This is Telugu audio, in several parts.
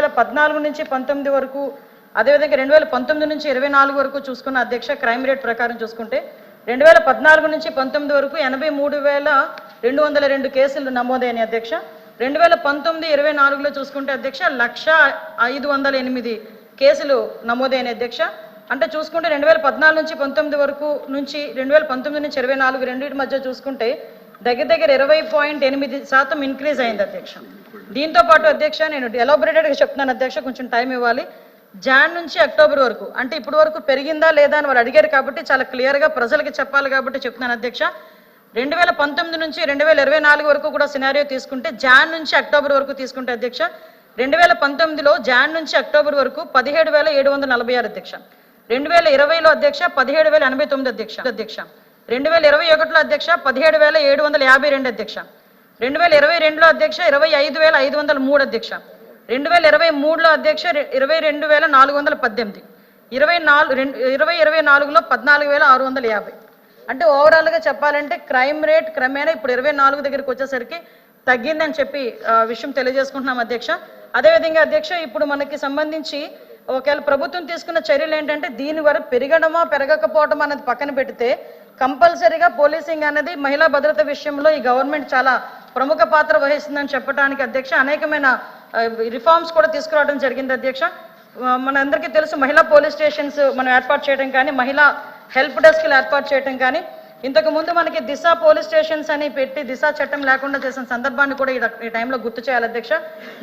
2014 నుంచి 19 వరకు, అదేవిధంగా 2019 నుంచి 24 వరకు చూసుకున్న అధ్యక్ష క్రైమ్ రేట్ ప్రకారం చూసుకుంటే 2014 నుంచి 19 వరకు 83,202 కేసులు నమోదైన అధ్యక్ష. 2019-24లో చూసుకుంటే అధ్యక్ష 1,0508 కేసులు నమోదైన అధ్యక్ష. అంటే చూసుకుంటే 2014 నుంచి 19 వరకు నుంచి 2019 నుంచి 24 రెండింటి మధ్య చూసుకుంటే దగ్గర 20.8% ఇంక్రీజ్ అయింది అధ్యక్ష. దీంతో పాటు అధ్యక్ష నేను ఎలాబొరేటెడ్గా చెప్తున్నాను అధ్యక్ష, కొంచెం టైం ఇవ్వాలి. జాన్ నుంచి అక్టోబర్ వరకు అంటే ఇప్పటి వరకు పెరిగిందా లేదా అని వాళ్ళు అడిగారు కాబట్టి చాలా క్లియర్గా ప్రజలకి చెప్పాలి కాబట్టి చెప్తున్నాను అధ్యక్ష. 2019 నుంచి 2024 వరకు కూడా సినారియో తీసుకుంటే జాన్ నుంచి అక్టోబర్ వరకు తీసుకుంటే అధ్యక్ష 2019లో జాన్ నుంచి అక్టోబర్ వరకు 17,746 అధ్యక్ష. 2020లో అధ్యక్ష 17,089 అధ్యక్ష. 2021లో అధ్యక్ష 17,752 అధ్యక్ష. 2022లో అధ్యక్ష 25,503 అధ్యక్ష. 2023లో అధ్యక్ష 22,418. 2024లో 14,650. అంటే ఓవరాల్గా చెప్పాలంటే క్రైమ్ రేట్ క్రమేణా ఇప్పుడు 24 దగ్గరికి వచ్చేసరికి తగ్గిందని చెప్పి విషయం తెలియజేసుకుంటున్నాం అధ్యక్ష. అదేవిధంగా అధ్యక్ష ఇప్పుడు మనకి సంబంధించి ఒకవేళ ప్రభుత్వం తీసుకున్న చర్యలు ఏంటంటే దీని వరకు పెరగడమా పెరగకపోవడం అనేది పక్కన పెడితే కంపల్సరీగా పోలీసింగ్ అనేది మహిళా భద్రత విషయంలో ఈ గవర్నమెంట్ చాలా ప్రముఖ పాత్ర వహిస్తుందని చెప్పడానికి అధ్యక్ష అనేకమైన రిఫార్మ్స్ కూడా తీసుకురావడం జరిగింది అధ్యక్ష. మనందరికీ తెలుసు మహిళా పోలీస్ స్టేషన్స్ మనం ఏర్పాటు చేయడం కానీ, మహిళా హెల్ప్ డెస్క్లు ఏర్పాటు చేయడం కానీ, ఇంతకుముందు మనకి దిశ పోలీస్ స్టేషన్స్ అని పెట్టి దిశ చట్టం లేకుండా చేసిన సందర్భాన్ని కూడా ఈ టైంలో గుర్తు చేయాలి అధ్యక్ష.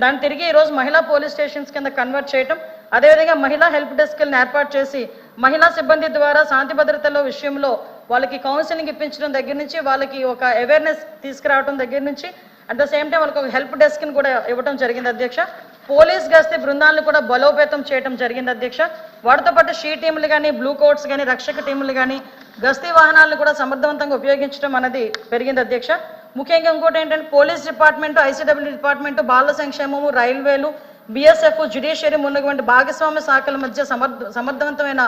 దాన్ని తిరిగి ఈరోజు మహిళా పోలీస్ స్టేషన్స్ కింద కన్వర్ట్ చేయటం, అదేవిధంగా మహిళా హెల్ప్ డెస్క్లను ఏర్పాటు చేసి మహిళా సిబ్బంది ద్వారా శాంతి భద్రతల విషయంలో వాళ్ళకి కౌన్సిలింగ్ ఇప్పించడం దగ్గర నుంచి, వాళ్ళకి ఒక అవేర్నెస్ తీసుకురావడం దగ్గర నుంచి, అట్ ద సేమ్ టైం వాళ్ళకి ఒక హెల్ప్ డెస్క్ని కూడా ఇవ్వడం జరిగింది అధ్యక్ష. పోలీస్ గస్తీ బృందాలను కూడా బలోపేతం చేయడం జరిగింది అధ్యక్ష. వాటితో పాటు షీ టీములు కానీ, బ్లూ కోట్స్ కానీ, రక్షక టీములు కానీ, గస్తీ వాహనాలను కూడా సమర్థవంతంగా ఉపయోగించడం అనేది పెరిగింది అధ్యక్ష. ముఖ్యంగా ఇంకోటి ఏంటంటే పోలీస్ డిపార్ట్మెంటు, ఐసీడబ్ల్యూ డిపార్ట్మెంటు, బాల సంక్షేమము, రైల్వేలు, బిఎస్ఎఫ్, జ్యుడిషియరీ ఉన్నటువంటి భాగస్వామ్య శాఖల మధ్య సమర్థవంతమైన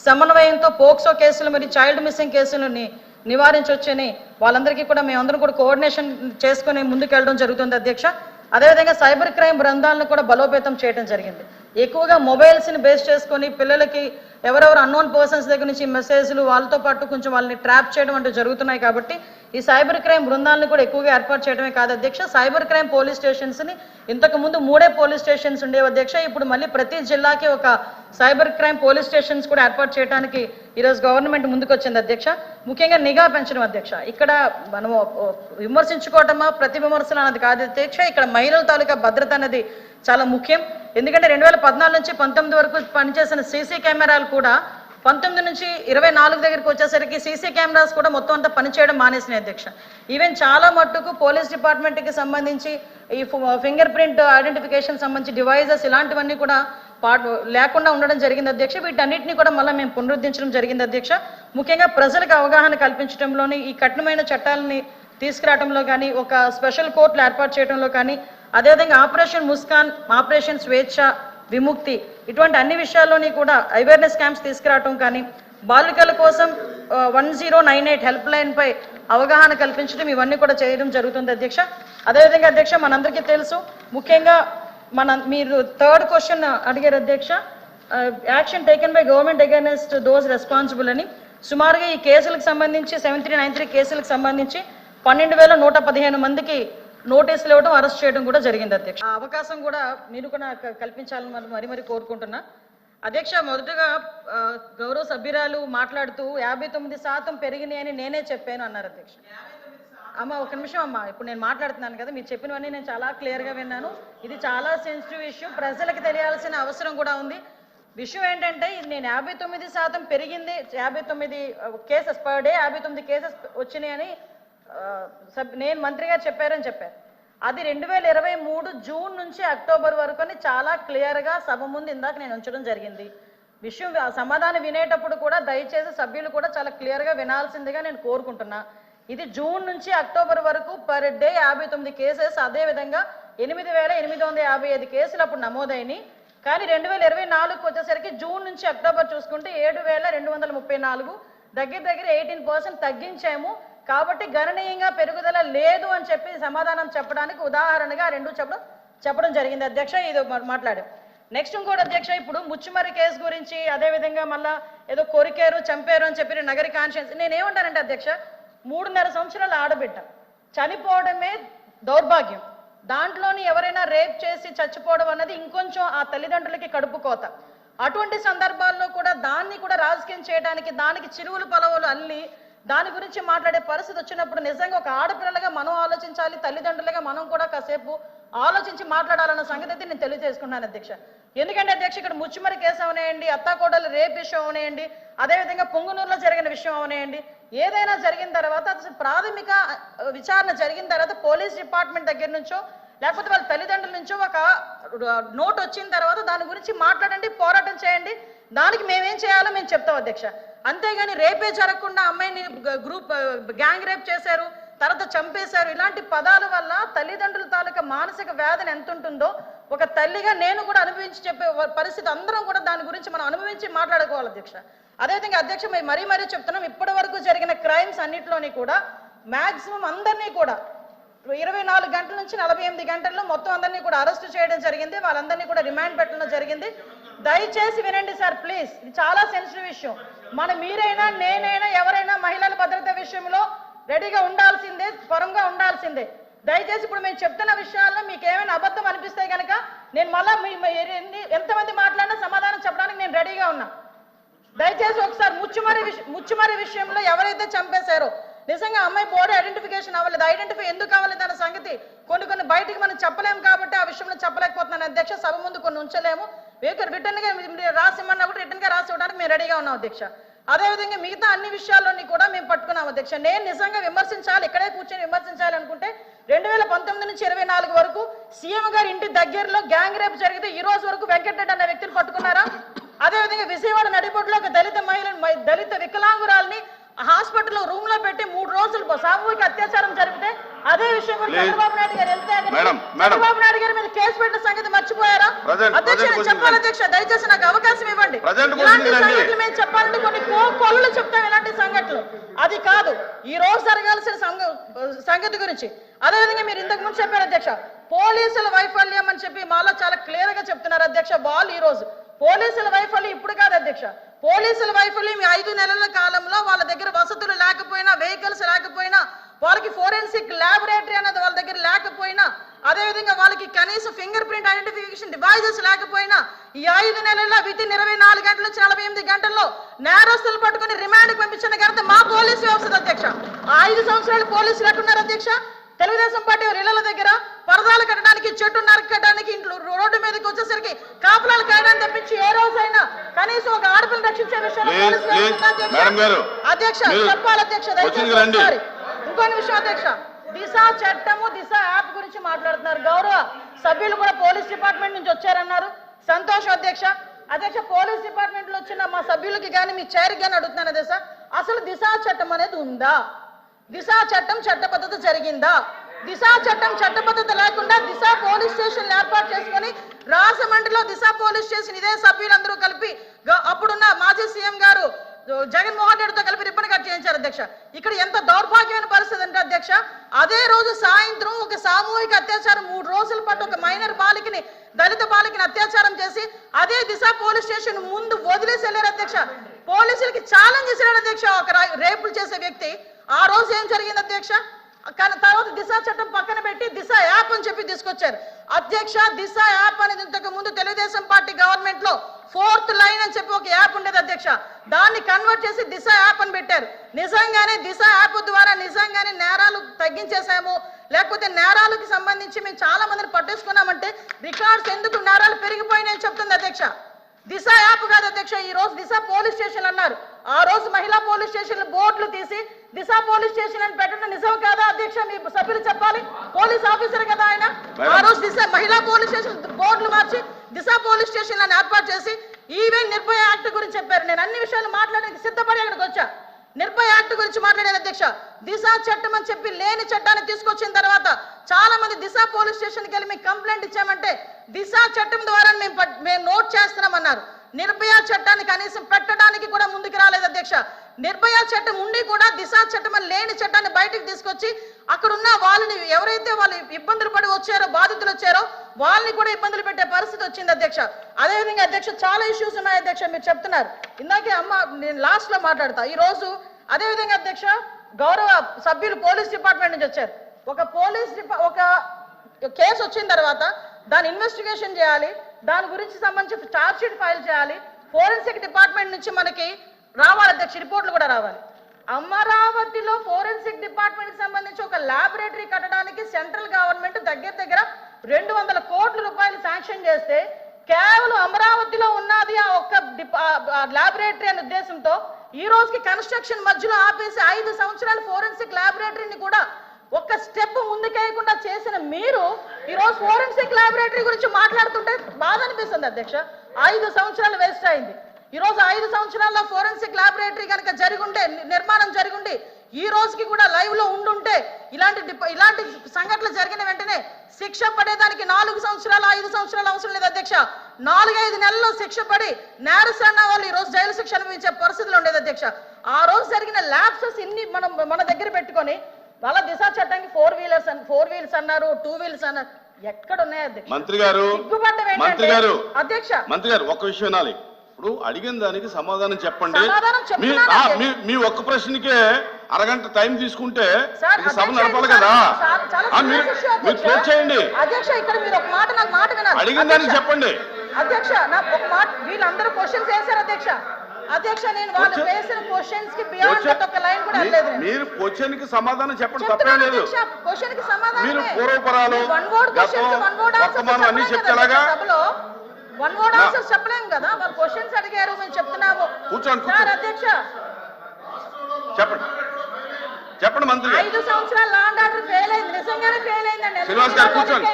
సమన్వయంతో పోక్సో కేసులు మరియు చైల్డ్ మిస్సింగ్ కేసులని నివారించవచ్చని వాళ్ళందరికీ కూడా మేమందరం కూడా కోఆర్డినేషన్ చేసుకుని ముందుకెళ్ళడం జరుగుతుంది అధ్యక్ష. అదేవిధంగా సైబర్ క్రైమ్ బృందాలను కూడా బలోపేతం చేయడం జరిగింది. ఎక్కువగా మొబైల్స్ని బేస్ చేసుకొని పిల్లలకి ఎవరెవరు అన్నోన్ పర్సన్స్ దగ్గర నుంచి మెసేజ్లు వాళ్ళతో పాటు కొంచెం వాళ్ళని ట్రాప్ చేయడం అంటూ జరుగుతున్నాయి కాబట్టి ఈ సైబర్ క్రైమ్ బృందాలను కూడా ఎక్కువగా ఏర్పాటు చేయడమే కాదు అధ్యక్ష, సైబర్ క్రైమ్ పోలీస్ స్టేషన్స్ని ఇంతకుముందు 3 పోలీస్ స్టేషన్స్ ఉండేవి అధ్యక్ష. ఇప్పుడు మళ్ళీ ప్రతి జిల్లాకి ఒక సైబర్ క్రైమ్ పోలీస్ స్టేషన్స్ కూడా ఏర్పాటు చేయడానికి ఈరోజు గవర్నమెంట్ ముందుకు వచ్చింది అధ్యక్ష. ముఖ్యంగా నిఘా పెంచడం అధ్యక్ష. ఇక్కడ మనము విమర్శించుకోవటమా ప్రతి విమర్శలు అన్నది కాదు అధ్యక్ష, ఇక్కడ మహిళల తాలూకా భద్రత అనేది చాలా ముఖ్యం. ఎందుకంటే 2014 నుంచి 19 వరకు పనిచేసిన సీసీ కెమెరాలు కూడా 19 నుంచి 24 దగ్గరికి వచ్చేసరికి సీసీ కెమెరాస్ కూడా మొత్తం అంతా పనిచేయడం మానేసినాయి అధ్యక్ష. ఈవెన్ చాలా మట్టుకు పోలీస్ డిపార్ట్మెంట్కి సంబంధించి ఈ ఫింగర్ ప్రింట్ ఐడెంటిఫికేషన్ సంబంధించి డివైజెస్ ఇలాంటివన్నీ కూడా లేకుండా ఉండడం జరిగింది అధ్యక్ష. వీటన్నిటిని కూడా మళ్ళీ మేము పునరుద్ధరించడం జరిగింది అధ్యక్ష. ముఖ్యంగా ప్రజలకు అవగాహన కల్పించడంలోని, ఈ కఠినమైన చట్టాలని తీసుకురావడంలో కానీ, ఒక స్పెషల్ కోర్టులు ఏర్పాటు చేయడంలో కానీ, అదేవిధంగా ఆపరేషన్ ముస్కాన్, ఆపరేషన్ స్వేచ్ఛ విముక్తి ఇటువంటి అన్ని విషయాల్లోని కూడా అవేర్నెస్ క్యాంప్స్ తీసుకురావటం కానీ, బాలికల కోసం 1098 హెల్ప్ లైన్పై అవగాహన కల్పించడం ఇవన్నీ కూడా చేయడం జరుగుతుంది అధ్యక్ష. అదేవిధంగా అధ్యక్ష మనందరికీ తెలుసు ముఖ్యంగా మీరు 3rd క్వశ్చన్ అడిగారు అధ్యక్ష, action taken by government against those responsible అని. సుమారుగా ఈ కేసులకు సంబంధించి 7393 కేసులకు సంబంధించి 12,115 మందికి నోటీసులు ఇవ్వడం, అరెస్ట్ చేయడం కూడా జరిగింది అధ్యక్ష. ఆ అవకాశం కూడా మీరు కూడా కల్పించాలని మరి కోరుకుంటున్నా అధ్యక్ష. మొదటగా గౌరవ సభ్యురాలు మాట్లాడుతూ 59% పెరిగినాయి అని నేనే చెప్పాను అన్నారు అధ్యక్ష. అమ్మ ఒక నిమిషం అమ్మ, ఇప్పుడు నేను మాట్లాడుతున్నాను కదా, మీరు చెప్పినవన్నీ నేను చాలా క్లియర్గా విన్నాను. ఇది చాలా సెన్సిటివ్ ఇష్యూ, ప్రజలకు తెలియాల్సిన అవసరం కూడా ఉంది. విషయం ఏంటంటే నేను 59% పెరిగింది, 59 కేసెస్ పర్ డే 59 కేసెస్ వచ్చినాయి అని నేను మంత్రి గారు చెప్పారని చెప్పారు. అది 2023 జూన్ నుంచి అక్టోబర్ వరకు అని చాలా క్లియర్గా సభ ముందు ఇందాక నేను ఉంచడం జరిగింది. విషయం సమాధానం వినేటప్పుడు కూడా దయచేసి సభ్యులు కూడా చాలా క్లియర్గా వినాల్సిందిగా నేను కోరుకుంటున్నా. ఇది జూన్ నుంచి అక్టోబర్ వరకు పర్ డే 59 కేసెస్, అదేవిధంగా 8,855 కేసులు అప్పుడు నమోదైనాయి. కానీ 2024 వచ్చేసరికి జూన్ నుంచి అక్టోబర్ చూసుకుంటే 7,234, దగ్గర 18% తగ్గించాము. కాబట్టి గణనీయంగా పెరుగుదల లేదు అని చెప్పి సమాధానం చెప్పడానికి ఉదాహరణగా 2 చెప్పడం చెప్పడం జరిగింది అధ్యక్ష. ఇది మాట్లాడాం. నెక్స్ట్ ఇంకోటి అధ్యక్ష, ఇప్పుడు ముచ్చుమర్రి కేసు గురించి అదేవిధంగా మళ్ళా ఏదో కొరికారు చంపారు అని చెప్పి నగరి కాన్షియన్స్ నేనేమంటానంటే అధ్యక్ష, 3.5 సంవత్సరాల ఆడబిడ్డ చనిపోవడమే దౌర్భాగ్యం. దాంట్లోని ఎవరైనా రేప్ చేసి చచ్చిపోవడం అన్నది ఇంకొంచెం ఆ తల్లిదండ్రులకి కడుపు కోత. అటువంటి సందర్భాల్లో కూడా దాన్ని కూడా రాజకీయం చేయడానికి దానికి చిరువులు పలవలు అల్లి దాని గురించి మాట్లాడే పరిస్థితి వచ్చినప్పుడు నిజంగా ఒక ఆడపిల్లలుగా మనం ఆలోచించాలి, తల్లిదండ్రులుగా మనం కూడా కాసేపు ఆలోచించి మాట్లాడాలన్న సంగతి అయితే నేను తెలియజేసుకున్నాను అధ్యక్ష. ఎందుకంటే అధ్యక్ష, ఇక్కడ ముచ్చుమరి కేసు అవనేయండి, అత్తాకోడలు రేప్ విషయం అవనేయండి, అదేవిధంగా పొంగునూరులో జరిగిన విషయం అవనేయండి, ఏదైనా జరిగిన తర్వాత అసలు ప్రాథమిక విచారణ జరిగిన తర్వాత పోలీస్ డిపార్ట్మెంట్ దగ్గర నుంచో లేకపోతే వాళ్ళ తల్లిదండ్రుల నుంచో ఒక నోట్ వచ్చిన తర్వాత దాని గురించి మాట్లాడండి, పోరాటం చేయండి. దానికి మేమేం చేయాలో మేము చెప్తాం అధ్యక్ష. అంతేగాని రేపే జరగకుండా అమ్మాయిని గ్యాంగ్ రేప్ చేశారు, తర్వాత చంపేశారు, ఇలాంటి పదాల వల్ల తల్లిదండ్రుల తాలూకా మానసిక వేదన ఎంత ఉంటుందో ఒక తల్లిగా నేను కూడా అనుభవించి చెప్పే పరిస్థితి అందరం కూడా దాని గురించి మనం అనుభవించి మాట్లాడుకోవాలి అధ్యక్ష. అదేవిధంగా అధ్యక్ష, మరీ చెప్తున్నాం, ఇప్పటి వరకు జరిగిన క్రైమ్స్ అన్నింటిలోని కూడా మ్యాక్సిమం అందరినీ కూడా 24 గంటల నుంచి 48 గంటల్లో మొత్తం అందరినీ కూడా అరెస్ట్ చేయడం జరిగింది. వాళ్ళందరినీ కూడా రిమాండ్ పెట్టడం జరిగింది. దయచేసి వినండి సార్ ప్లీజ్, ఇది చాలా సెన్సిటివ్ విషయం. మీరైనా నేనైనా ఎవరైనా మహిళల భద్రత విషయంలో రెడీగా ఉండాల్సిందే, పరంగా ఉండాల్సిందే. దయచేసి ఇప్పుడు మేము చెప్తున్న విషయాల్లో మీకు ఏమైనా అబద్ధం అనిపిస్తే కనుక నేను మళ్ళా ఎంతమంది మాట్లాడినా సమాధానం చెప్పడానికి నేను రెడీగా ఉన్నా. దయచేసి ఒకసారి ముచ్చుమరి విషయంలో ఎవరైతే చంపేశారో నిజంగా అమ్మాయి బాడీ ఐడెంటిఫికేషన్ అవ్వలేదు. ఐడెంటిఫై ఎందుకు అవ్వలేదు అన్న సంగతి కొన్ని బయటికి మనం చెప్పలేము కాబట్టి ఆ విషయంలో చెప్పలేకపోతున్నాను అధ్యక్ష. సభ ముందు కొన్ని ఉంచలేము. రిటర్న్ గా రాసిమ్మన్నా కూడా రిటర్న్ గా రాసి ఇవ్వడానికి మేము రెడీగా ఉన్నాం అధ్యక్ష. అదేవిధంగా మిగతా అన్ని విషయాల్లోని కూడా మేము పట్టుకున్నాం అధ్యక్ష. నేను నిజంగా విమర్శించాలి, ఇక్కడే కూర్చొని విమర్శించాలి అనుకుంటే 2019 నుంచి 24 వరకు సీఎం గారి ఇంటి దగ్గరలో గ్యాంగ్ రేప్ జరిగితే ఈ రోజు వరకు వెంకటరెడ్డి అనే వ్యక్తిని పట్టుకున్నారా? అదేవిధంగా విజయవాడ నడిబొడ్డులో ఒక దళిత వికలాంగురాల్ని హాస్పిటల్లో రూమ్ లో పెట్టి 3 రోజులు సామూహిక అత్యాచారం జరిపితే అదే విషయం కూడా చంద్రబాబు నాయుడు గారు వెళ్తే చంద్రబాబు నాయుడు గారి మీద కేసు పెట్టిన సంగతి మర్చిపోయారా? అధ్యక్ష నేను చెప్పాలి అధ్యక్ష, దయచేసి నాకు అవకాశం ఇవ్వండి. ఇలాంటి సంగతులు మేము చెప్పాలంటే కొన్ని కోళ్ళు చెప్తాం ఇలాంటి సంఘటనలు. అది కాదు ఈ రోజు జరగాల్సిన సంగతి గురించి. అదేవిధంగా మీరు ఇంతకు ముందు చెప్పారు అధ్యక్ష, పోలీసుల వైఫల్యం అని చెప్పి మాలో చాలా క్లియర్ గా చెప్తున్నారు అధ్యక్ష. వాళ్ళు ఈ రోజు పోలీసుల వైఫల్యం ఇప్పుడు కాదు అధ్యక్ష, పోలీసుల వైఫల్యం 5 నెలల కాలంలో వాళ్ళ దగ్గర వసతులు లేకపోయినా, వెహికల్స్ లేకపోయినా, వాళ్ళకి ఫోరెన్సిక్ ల్యాబొరేటరీ అనేది వాళ్ళ దగ్గర లేకపోయినా, అదేవిధంగా వాళ్ళకి కనీసం ఫింగర్ ప్రింట్ ఐడెంటిఫికేషన్ డివైజెస్ లేకపోయినా ఈ 5 నెలల్లో వితిన్ 24 గంటల నుంచి 48 గంటల్లో నేరస్తులు పట్టుకుని రిమాండ్కి పంపించిన ఘనత మా పోలీసు వ్యవస్థ అధ్యక్ష. 5 సంవత్సరాలు పోలీసులు ఎట్టున్నారు అధ్యక్ష? తెలుగుదేశం పార్టీ ఇళ్ల దగ్గర పరదాలు కట్టడానికి, చెట్టు నరకడానికి, ఇంట్లో రోడ్డు మీదకి వచ్చేసరికి కాపులాలు కాయడానికి తప్పించి ఏ రోజైనా కనీసం ఒక ఆడపిల్లని రక్షించే విషయంలో అధ్యక్ష చెప్పాలి అధ్యక్ష. దయచేసి ఇంకొన్ని విషయం అధ్యక్ష, దిశ చట్టము దిశ యాప్ గురించి మాట్లాడుతున్నారు. గౌరవ సభ్యులు కూడా పోలీస్ డిపార్ట్మెంట్ నుంచి వచ్చారన్నారు, సంతోషం అధ్యక్ష. అధ్యక్ష, పోలీస్ డిపార్ట్మెంట్ లో వచ్చిన మా సభ్యులకి కానీ మీ చైర్కి కానీ అడుగుతున్నాను అధ్యక్ష, అసలు దిశ చట్టం అనేది ఉందా? దిశా చట్టం చట్టబద్ధత జరిగిందా? దిశా చట్టం చట్టబద్ధత లేకుండా దిశా పోలీస్ స్టేషన్ ఏర్పాటు చేసుకుని రాజమండ్రిలో దిశా పోలీస్ స్టేషన్ ఇదే సభ్యులందరూ కలిపి అప్పుడున్న మాజీ సీఎం గారు జగన్మోహన్ రెడ్డితో కలిపి రిబ్బన్ కట్ చేయించారు అధ్యక్ష. ఇక్కడ ఎంత దౌర్భాగ్యమైన పరిస్థితి అంటే అధ్యక్ష, అదే రోజు సాయంత్రం ఒక సామూహిక అత్యాచారం 3 రోజుల పాటు ఒక మైనర్ బాలికని, దళిత బాలికని అత్యాచారం చేసి అదే దిశా పోలీస్ స్టేషన్ ముందు వదిలేసి వెళ్ళారు అధ్యక్ష. పోలీసులకి ఛాలెంజ్ చేశారు అధ్యక్ష ఒక రేపులు చేసే వ్యక్తి. ఆ రోజు ఏం జరిగింది అధ్యక్ష? కానీ తర్వాత దిశ చట్టం పక్కన పెట్టి దిశ యాప్ అని చెప్పి తీసుకొచ్చారు అధ్యక్ష. దిశ యాప్ అనేది ఇంతకు ముందు తెలుగుదేశం పార్టీ గవర్నమెంట్ లో 4th లైన్ అని చెప్పి ఒక యాప్ ఉండేది అధ్యక్ష. దాన్ని కన్వర్ట్ చేసి దిశ యాప్ అని పెట్టారు. నిజంగానే దిశ యాప్ ద్వారా నిజంగానే నేరాలు తగ్గించేసాము, లేకపోతే నేరాలకు సంబంధించి మేము చాలా మందిని పట్టేసుకున్నామంటే రికార్డ్స్ ఎందుకు నేరాలు పెరిగిపోయినాయని చెప్తుంది అధ్యక్ష. దిశ యాప్ కాదు అధ్యక్ష, ఈ రోజు దిశ పోలీస్ స్టేషన్ అన్నారు. ఆ రోజు మహిళా పోలీస్ స్టేషన్ బోర్డులు తీసి దిశ పోలీస్ స్టేషన్ అని పెట్టడం నిజం కాదా అధ్యక్ష? మీ సభ్యులు చెప్పాలి, పోలీస్ ఆఫీసర్ కదా ఆయన. ఆ రోజు దిశ మహిళా పోలీస్ స్టేషన్ బోర్డులు మార్చి దిశ పోలీస్ స్టేషన్ అని ఏర్పాటు చేసి ఈవెన్ నిర్భయ యాక్ట్ గురించి చెప్పారు. నేను అన్ని విషయాలు మాట్లాడడానికి సిద్ధపడి అక్కడికి వచ్చా. నిర్భయ యాక్ట్ గురించి మాట్లాడారు అధ్యక్ష. దిశ చట్టం అని చెప్పి లేని చట్టాన్ని తీసుకొచ్చిన తర్వాత చాలా మంది దిశ పోలీస్ స్టేషన్కి వెళ్ళి మీకు కంప్లైంట్ ఇచ్చామంటే దిశ చట్టం ద్వారా మేము నోట్ చేస్తున్నామన్నారు. నిర్భయ చట్టాన్ని కనీసం పెట్టడానికి కూడా ముందుకు రాలేదు అధ్యక్ష. నిర్భయ చట్టం ఉండి కూడా దిశ చట్టం అని లేని చట్టాన్ని బయటకు తీసుకొచ్చి అక్కడ ఉన్న వాళ్ళని ఎవరైతే వాళ్ళు ఇబ్బందులు పడి వచ్చారో, బాధితులు వచ్చారో వాళ్ళని కూడా ఇబ్బందులు పెట్టే పరిస్థితి వచ్చింది అధ్యక్ష. అదేవిధంగా అధ్యక్ష చాలా ఇష్యూస్ ఉన్నాయి అధ్యక్ష, మీరు చెప్తున్నారు. ఇందాకే అమ్మ నేను లాస్ట్ లో మాట్లాడతా. ఈ రోజు అదేవిధంగా అధ్యక్ష గౌరవ సభ్యులు పోలీస్ డిపార్ట్మెంట్ నుంచి వచ్చారు. ఒక కేసు వచ్చిన తర్వాత దాని ఇన్వెస్టిగేషన్ చేయాలి, దాని గురించి సంబంధించి ఛార్జ్ షీట్ ఫైల్ చేయాలి, ఫోరెన్సిక్ డిపార్ట్మెంట్ నుంచి మనకి రావాలి అధ్యక్ష, రిపోర్ట్లు కూడా రావాలి. అమరావతిలో ఫోరెన్సిక్ డిపార్ట్మెంట్ కి సంబంధించి ఒక ల్యాబొరేటరీ కట్టడానికి సెంట్రల్ గవర్నమెంట్ దగ్గర 200 కోట్ల రూపాయలు శాంక్షన్ చేస్తే కేవలం అమరావతిలో ఉన్నది ఆ ఒక్క ల్యాబొరేటరీ అనే ఉద్దేశంతో ఈ రోజుకి కన్స్ట్రక్షన్ మధ్యలో ఆపేసి 5 సంవత్సరాలు ఫోరెన్సిక్ ల్యాబొరేటరీని కూడా ఒక్క స్టెప్ ముందుకేయకుండా చేసిన మీరు ఈ రోజు ఫోరెన్సిక్ ల్యాబొరేటరీ గురించి మాట్లాడుతుంటే బాధ అనిపిస్తుంది అధ్యక్ష. 5 సంవత్సరాలు వేస్ట్ అయింది. ఈ రోజు 5 సంవత్సరాల్లో ఫోరెన్సిక్ ల్యాబొరేటరీ కనుక జరిగుంటే, నిర్మాణం జరిగుండి ఈ రోజుకి కూడా లైవ్ లో ఉండుంటే ఇలాంటి సంఘటనలు జరిగిన వెంటనే శిక్ష పడేదానికి 4 సంవత్సరాలు 5 సంవత్సరాలు అవసరం లేదు అధ్యక్ష. 4-5 నెలల్లో శిక్ష పడి నేరస్తున్న వాళ్ళు ఈ రోజు జైలు శిక్ష అనుభవించే పరిస్థితులు ఉండేది అధ్యక్ష. ఆ రోజు జరిగిన ల్యాప్సెస్ ఇన్ని మన దగ్గర పెట్టుకొని వాళ్ళ దిశ చట్టానికి 4 వీలర్స్ అన్నారు, 2 వీలర్స్ అన్నారు. ఎక్కడ ఉన్నాయి అధ్యక్ష? మంత్రి గారు అధ్యక్ష ఒక్క విషయం వినాలి. ఇప్పుడు అడిగిన దానికి సమాధానం చెప్పండి. మీ ఒక్క ప్రశ్నకే అరగంట టైం తీసుకుంటే సభ నడపాలి కదా. మీరు క్లోజ్ చేయండి. అధ్యక్ష ఇక్కడ మీరు ఒక మాట నాకు మాట వినాలి. అడిగిన దానికి చెప్పండి అధ్యక్ష. నాకు ఒక మాట, వీళ్ళందరూ క్వశ్చన్స్ వేశారు అధ్యక్ష. అధ్యక్ష నేను వాళ్ళు వేసిన క్వశ్చన్స్ కి బియాండ్ ఒక లైన్ కూడా లేదు. మీరు క్వశ్చన్ కి సమాధానం చెప్పండి, తప్పే లేదు. క్వశ్చన్ కి సమాధానం మీరు పూర్వపరాలు వర్తమానం అన్ని చెప్తేలాగా సభలో 1 వర్డ్ ఆన్సర్ చెప్పలేం కదా. వాళ్ళు క్వశ్చన్స్ అడిగారు, మేము చెప్తున్నాము. కూర్చోండి అధ్యక్ష చెప్పండి మంత్రి. 5 సంవత్సరాలు లా అండ్ ఆర్డర్ ఫెయిల్ అయింది, నిజంగానే ఫెయిల్ అయిందండి. శ్రీనివాస్ గారు కూర్చోండి.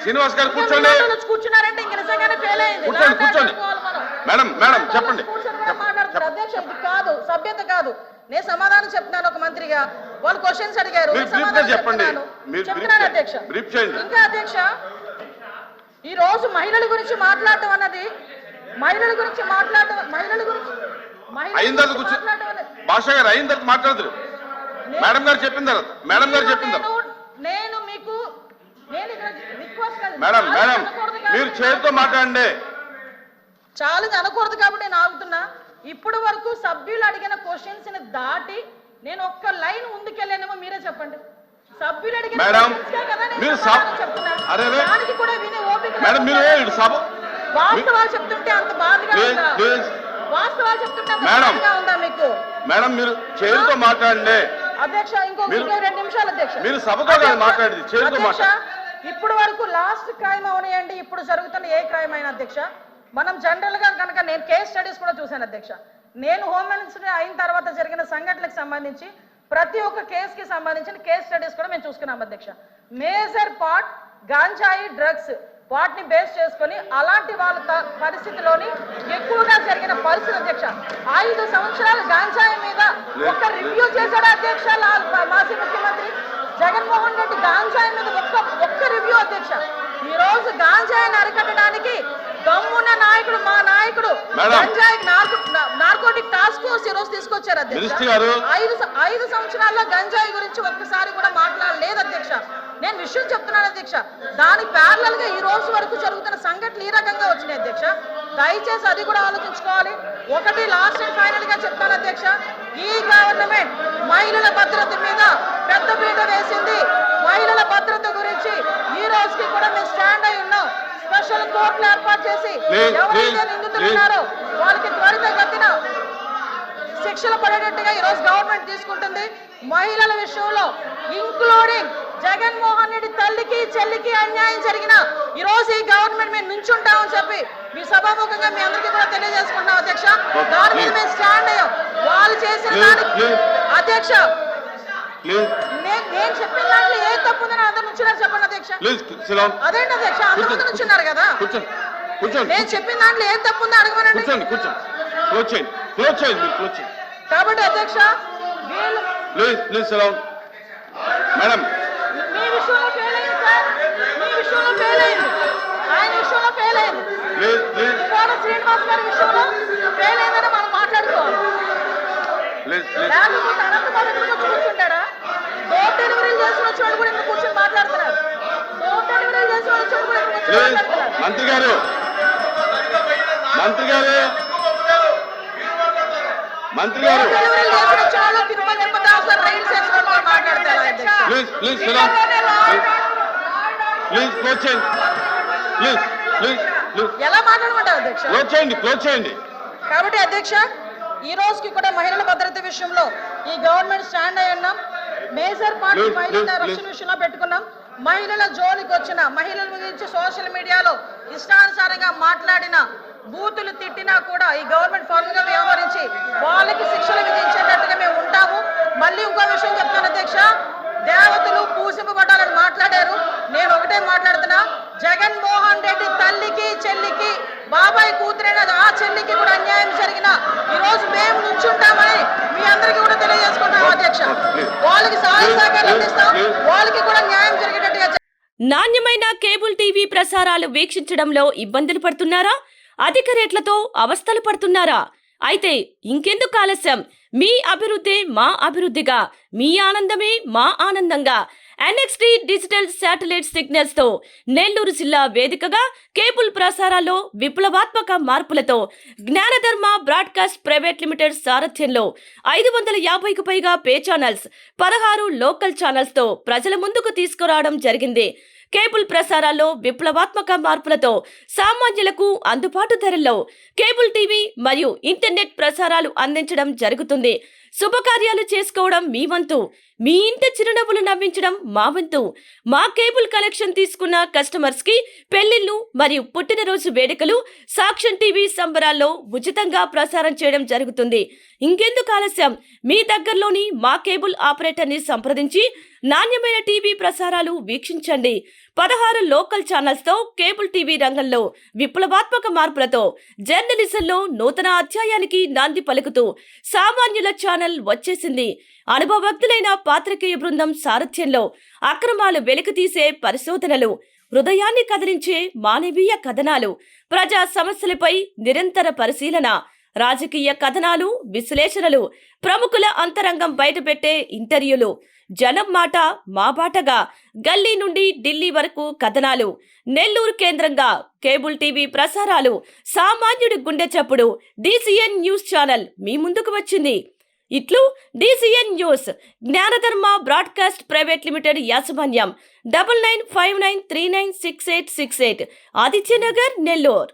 శ్రీనివాస్ గారు కూర్చోండి. కూర్చున్నారంటే ఇంక నిజంగానే ఫెయిల్ అయింది. కూర్చోండి. మేడం చెప్పండి. మాట్లాడుతున్నారు అధ్యక్ష, ఇది కాదు, సభ్యత కాదు. నేను సమాధానం చెప్తున్నాను ఒక మంత్రిగా. వాళ్ళు క్వశ్చన్స్ అడిగారు, చెప్తున్నాను అధ్యక్ష. ఇంకా అధ్యక్ష ఈ రోజు మహిళల గురించి మాట్లాడటం అన్నది భాష గారు అయిన తర్వాత మాట్లాడతారు. మేడం గారు చెప్పిన తర్వాత నేను మీకు మేడం మీరు చేతితో మాట్లాడండి. చాలా అనకూడదు కాబట్టి నేను ఆగుతున్నా. ఇప్పటి వరకు సభ్యులు అడిగిన క్వశ్చన్స్ ని దాటి నేను ఒక్క లైన్ ముందుకెళ్ళానేమో మీరే చెప్పండి. సభ్యులు అడిగిన వాస్తవాలు చెప్తుంటే అంత బాధగా ఉందా? వాస్తవాలు చెప్తుంటే అంత బాధగా ఉందా మీకు? మేడం మీరు చేతితో మాట్లాడండి అధ్యక్ష. ఇంకొక 2 నిమిషాలు అధ్యక్ష. మీరు సభతో మాట్లాడేది చేతితో మాట్లాడండి. ఇప్పటి వరకు లాస్ట్ క్రైమ్ అవనియండి, ఇప్పుడు జరుగుతున్న ఏ క్రైమ్ అయినా అధ్యక్ష, మనం జనరల్ గా కనుక నేను కేస్ స్టడీస్ కూడా చూశాను అధ్యక్ష. నేను హోమ్ మినిస్టర్ అయిన తర్వాత జరిగిన సంఘటనలకు సంబంధించి ప్రతి ఒక్క కేసుకి సంబంధించిన కేస్ స్టడీస్ కూడా మేము చూసుకున్నాం అధ్యక్ష. మేజర్ పార్ట్ గాంజాయి డ్రగ్స్ వాటిని బేస్ చేసుకొని అలాంటి వాళ్ళ పరిస్థితిలోని ఎక్కువగా జరిగిన పరిస్థితి అధ్యక్ష. 5 సంవత్సరాలు గాంజాయి మీద ఒక్క రివ్యూ చేశాడు అధ్యక్ష మాజీ ముఖ్యమంత్రి జగన్మోహన్ రెడ్డి. గాంజాయి మీద ఒక్క రివ్యూ అధ్యక్ష. ఈ రోజు గాంజాయిని అరికట్టడానికి దమ్మున్న నాయకుడు మా నాయకుడు గంజాయి నార్కోటిక్ టాస్క్ ఫోర్స్ ఈ రోజు తీసుకొచ్చారు అధ్యక్ష. 5 సంవత్సరాల్లో గంజాయి గురించి ఒక్కసారి కూడా మాట్లాడలేదు అధ్యక్ష. నేను విషయం చెప్తున్నాను అధ్యక్ష. దాని ప్యారలల్ గా ఈ రోజు వరకు జరుగుతున్న సంఘటనలు ఈ రకంగా వచ్చినాయి అధ్యక్ష. దయచేసి అది కూడా ఆలోచించుకోవాలి. ఒకటి లాస్ట్ అండ్ ఫైనల్ గా చెప్తాను అధ్యక్ష, ఈ గవర్నమెంట్ మహిళల భద్రత మీద పెద్ద పీట వేసింది. మహిళల భద్రత గురించి ఈ రోజుకి కూడా మేము స్టాండ్ అయి ఉన్నాం. స్పెషల్ కోర్టులు ఏర్పాటు చేసి ఎవరైతే నిందితులు ఉన్నారో వాళ్ళకి త్వరితగతిన శిక్షలు పడేటట్టుగా ఈ రోజు గవర్నమెంట్ తీసుకుంటుంది. మహిళల విషయంలో ఇంక్లూడింగ్ జగన్మోహన్ రెడ్డి తల్లికి చెల్లికి అన్యాయం జరిగిన ఈ రోజు ఈ గవర్నమెంట్ మేము నుంచుంటామని చెప్పి మీ సభాముఖంగా మీ అందరికీ కూడా తెలియజేసుకుంటాం అధ్యక్ష. దాని మీద మేము స్టాండ్ అయ్యాం. వాళ్ళు చేసిన దానికి అధ్యక్ష నేను చెప్పిన దాంట్లో ఏ తప్పు ఉందని అందరు నుంచున్నారు చెప్పండి అధ్యక్ష. అదేంటి అధ్యక్ష, అందరూ నుంచున్నారు కదా. నేను చెప్పిన దాంట్లో ఏం తప్పు ఉందో అడగమనండి. కాబట్టి అధ్యక్ష మేడం మీ విషయంలో ఫెయిల్ అయింది సార్, మీ విషయంలో ఫెయిల్ అయింది, ఆయన విషయంలో ఫెయిల్ అయింది, శ్రీనివాస్ గారి విషయంలో ఫెయిల్ అయిందని మనం మాట్లాడుకోవాలి. లేకపోతే అనంతబాబు కూర్చుంటాడా? డోర్ డెలివరీ రిలీజ్ వచ్చిన వాళ్ళు కూడా ఎందుకు కూర్చొని మాట్లాడుతున్నారు? టోటల్ రిలీజ్ వచ్చిన వాళ్ళు కూడా ఎందుకు కూర్చొని ప్లీజ్ మాట్లాడుతున్నారు? మంత్రి గారు మంత్రి గారు మంత్రి గారు టోటల్ రిలీజ్ వచ్చిన వాళ్ళు తిరుమల తిరుపతి అవసరం రైలు చేసిన వాళ్ళు మాట్లాడతారు అధ్యక్ష. ప్లీజ్ ప్లీజ్ ప్లీజ్ క్లోజ్ చేయండి ప్లీజ్ ప్లీజ్ ప్లీజ్ ఎలా మాట్లాడమంటారు అధ్యక్ష? క్లోజ్ చేయండి కాబట్టి అధ్యక్ష, ఈ రోజుకి కూడా మహిళల భద్రత విషయంలో ఈ గవర్నమెంట్ స్టాండ్ అయి ఉన్నాం. మేజర్ పార్టీ మహిళల రక్షణ విషయంలో పెట్టుకున్నాం. మహిళల జోలికి వచ్చిన మహిళల గురించి సోషల్ మీడియాలో ఇష్టానుసారంగా మాట్లాడిన బూతులు తిట్టినా కూడా ఈ గవర్నమెంట్ ఫార్మ్ గా వ్యవహరించి వాళ్ళకి శిక్షలు విధించేటట్టుగా మేము ఉంటాము. మళ్ళీ ఇంకో విషయం చెప్తాను అధ్యక్ష, దేవతలు పూసింపబడ్డాలని మాట్లాడారు. నేను ఒకటే మాట్లాడుతున్నా, జగన్మోహన్ రెడ్డి తల్లికి చెల్లికి బాబాయ్ కూతురైన ఆ చెల్లికి కూడా అన్యాయం జరిగిన ఈ రోజు మేము నుంచుంటామని మీ అందరికీ కూడా తెలియజేసుకుంటాం అధ్యక్ష. వాళ్ళకి సహాయ సహకారం అందిస్తాం, వాళ్ళకి కూడా న్యాయం జరిగేటట్టుగా. నాణ్యమైన కేబుల్ టీవీ ప్రసారాలు వీక్షించడంలో ఇబ్బందులు పడుతున్నారా? అధిక రేట్లతో అవస్థలు పడుతున్నారా? అయితే ఇంకెందుకు ఆలస్యం? మీ అభివృద్ధి మా అభివృద్ధిగా, మీ ఆనందమే మా ఆనందంగా NXT డిజిటల్ శాటిలైట్ సిగ్నల్స్ తో నెల్లూరు జిల్లా వేదికగా కేబుల్ ప్రసారాల్లో విప్లవాత్మక మార్పులతో జ్ఞానధర్మ బ్రాడ్కాస్ట్ ప్రైవేట్ లిమిటెడ్ సారథ్యంలో 550కు పైగా పే ఛానల్స్, 16 లోకల్ ఛానల్స్ తో ప్రజల ముందుకు తీసుకురావడం జరిగింది. కేబుల్ ప్రసారాల్లో విప్లవాత్మక మార్పులతో సామాన్యులకు అందుబాటు ధరల్లో కేబుల్ టీవీ మరియు ఇంటర్నెట్ ప్రసారాలు అందించడం జరుగుతుంది. శుభకార్యాలు చేసుకోవడం మీ వంతు, మీ ఇంటి చిరునవ్వులు నవ్వించడం మా వంతు. మా కేబుల్ కనెక్షన్ తీసుకున్న కస్టమర్స్ కి పెళ్లిళ్లు మరియు పుట్టినరోజు వేడుకలు సాక్ష్యం టీవీ సంబరాల్లో ఉచితంగా ప్రసారం చేయడం జరుగుతుంది. ఇంకెందుకు ఆలస్యం? మీ దగ్గరలోని మా కేబుల్ ఆపరేటర్ ని సంప్రదించి నాణ్యమైన టీవీ ప్రసారాలు వీక్షించండి. 16 లోకల్ ఛానల్స్ తో కేబుల్ టీవీ రంగంలో విప్లవాత్మక మార్పులతో జర్నలిజంలో నూతన అధ్యాయానికి నాంది పలుకుతూ సామాన్యుల ఛానల్ వచ్చేసింది. అనుభవజ్ఞులైన పాత్రికేయ బృందం సారథ్యంలో అక్రమాలు వెలికితీసే పరిశోధనలు, హృదయాన్ని కదిలించే మానవీయ కథనాలు, ప్రజా సమస్యలపై నిరంతర పరిశీలన, రాజకీయ కథనాలు, విశ్లేషణలు, ప్రముఖుల అంతరంగం బయటపెట్టే ఇంటర్వ్యూలు, జనం మాట మా బాటగా గల్లీ నుండి ఢిల్లీ వరకు కథనాలు, నెల్లూరు కేంద్రంగా కేబుల్ టీవీ ప్రసారాలు, సామాన్యుడి గుండె చప్పుడు DCN న్యూస్ ఛానల్ మీ ముందుకు వచ్చింది. ఇట్లు DCN news, జ్ఞానధర్మ broadcast private limited యాజమాన్యం, 9959396868, ఆదిత్యనగర్, నెల్లూరు.